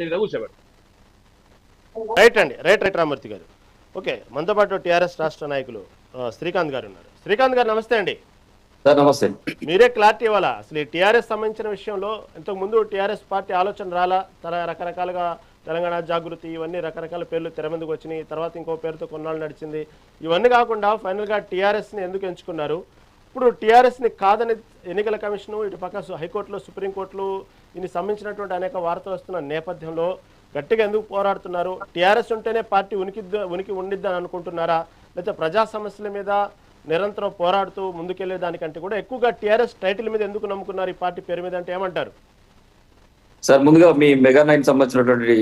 కూర్చోబెడతాం. Right అండి, right right Ramurthy గారు. Okay, మనతో పాటు టీఆర్ఎస్ రాష్ట్ర నాయకులు శ్రీకాంత్ గారు ఉన్నారు. శ్రీకాంత్ గారు నమస్తే అండి. సార్ నమస్తే. మీరే క్లారిటీ ఇవ్వాలా, అసలు ఈ టీఆర్ఎస్ సంబంధించిన విషయంలో ఇంతకుముందు టీఆర్ఎస్ పార్టీ ఆలోచన రాలా, రకరకాలుగా తెలంగాణ జాగృతి ఇవన్నీ రకరకాల పేర్లు తెర మీదకి వచ్చినాయి, తర్వాత ఇంకో పేరుతో కొన్నాళ్ళు నడిచింది. ఇవన్నీ కాకుండా ఫైనల్గా టీఆర్ఎస్ని ఎందుకు ఎంచుకున్నారు? ఇప్పుడు టీఆర్ఎస్ని కాదని ఎన్నికల కమిషను, ఇటు పక్క హైకోర్టులో సుప్రీంకోర్టులో దీనికి సంబంధించినటువంటి అనేక వార్తలు వస్తున్న నేపథ్యంలో గట్టిగా ఎందుకు పోరాడుతున్నారు? టీఆర్ఎస్ ఉంటేనే పార్టీ ఉనికి ఉండిద్దని అనుకుంటున్నారా, లేకపోతే ప్రజా సమస్యల మీద నిరంతరం పోరాడుతూ ముందుకెళ్లే దానికంటే కూడా ఎక్కువగా టీఆర్ఎస్ టైటిల్ మీద ఎందుకు నమ్ముకున్నారు, ఈ పార్టీ పేరు మీద అంటే ఏమంటారు? సార్ ముందుగా మీ మెగా నైన్ సంబంధించినటువంటి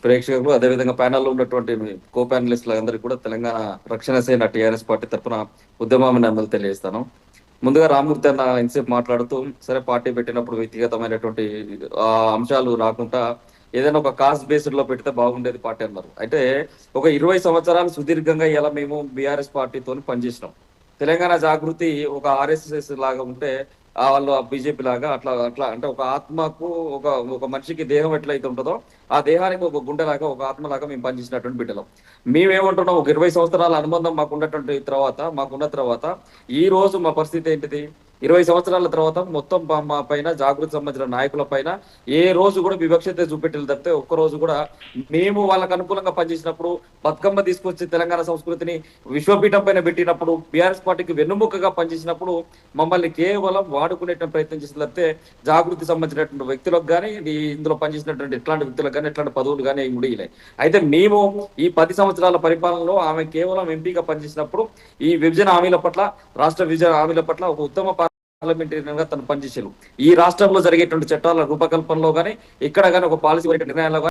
ప్రేక్షకులు, అదేవిధంగా ప్యానల్లో ఉన్నటువంటి కో ప్యానలిస్టులు అందరికీ కూడా తెలంగాణ రక్షణ సేన టీఆర్ఎస్ పార్టీ తరఫున ఉద్యమాన్ని అమలు తెలియజేస్తాను. ముందుగా రామూర్తి అన్న ఇన్సేపు మాట్లాడుతూ, సరే పార్టీ పెట్టినప్పుడు వ్యక్తిగతమైనటువంటి అంశాలు రాకుండా ఏదైనా ఒక కాస్ట్ బేస్డ్ లో పెడితే బాగుండేది పార్టీ అన్నారు. అయితే ఒక 20 సంవత్సరాలు సుదీర్ఘంగా ఇలా మేము బీఆర్ఎస్ పార్టీతో పనిచేసినాం. తెలంగాణ జాగృతి ఒక ఆర్ఎస్ఎస్ లాగా ఉంటే వాళ్ళు బీజేపీ లాగా అట్లా అట్లా అంటే ఒక ఆత్మకు ఒక మనిషికి దేహం ఎట్లయితే ఉంటుందో ఆ దేహానికి ఒక గుండెలాగా ఒక ఆత్మలాగా మేము పనిచేసినటువంటి బిడ్డలం. మేమేమంటున్నాం, ఒక 20 సంవత్సరాల అనుబంధం మాకున్నటువంటి మాకున్న తర్వాత ఈ రోజు మా పరిస్థితి ఏంటిది? 20 సంవత్సరాల తర్వాత మొత్తం మా పైన జాగృతి సంబంధించిన నాయకుల పైన ఏ రోజు కూడా వివక్షత చూపెట్టేది తప్పితే ఒక్కరోజు కూడా మేము వాళ్ళకు అనుకూలంగా పనిచేసినప్పుడు, బతుకమ్మ తీసుకొచ్చి తెలంగాణ సంస్కృతిని విశ్వపీఠం పైన పెట్టినప్పుడు, బీఆర్ఎస్ పార్టీకి వెన్నుముకగా పనిచేసినప్పుడు మమ్మల్ని కేవలం వాడుకునేటువంటి ప్రయత్నం చేసిన తప్పితే జాగృతి సంబంధించినటువంటి వ్యక్తులకు కానీ, ఇందులో పనిచేసినటువంటి ఎట్లాంటి వ్యక్తులకు కానీ ఎట్లాంటి పదవులు కానీ ముడియలే. అయితే మేము ఈ 10 సంవత్సరాల పరిపాలనలో ఆమె కేవలం ఎంపీగా పనిచేసినప్పుడు ఈ విభజన హామీల పట్ల, రాష్ట్ర విభజన హామీల పట్ల ఒక ఉత్తమ పార్లమెంటరీగా తను పనిచేశారు. ఈ రాష్ట్రంలో జరిగేటువంటి చట్టాల రూపకల్పనలో కానీ, ఇక్కడ కానీ ఒక పాలసీ నిర్ణయాల్లో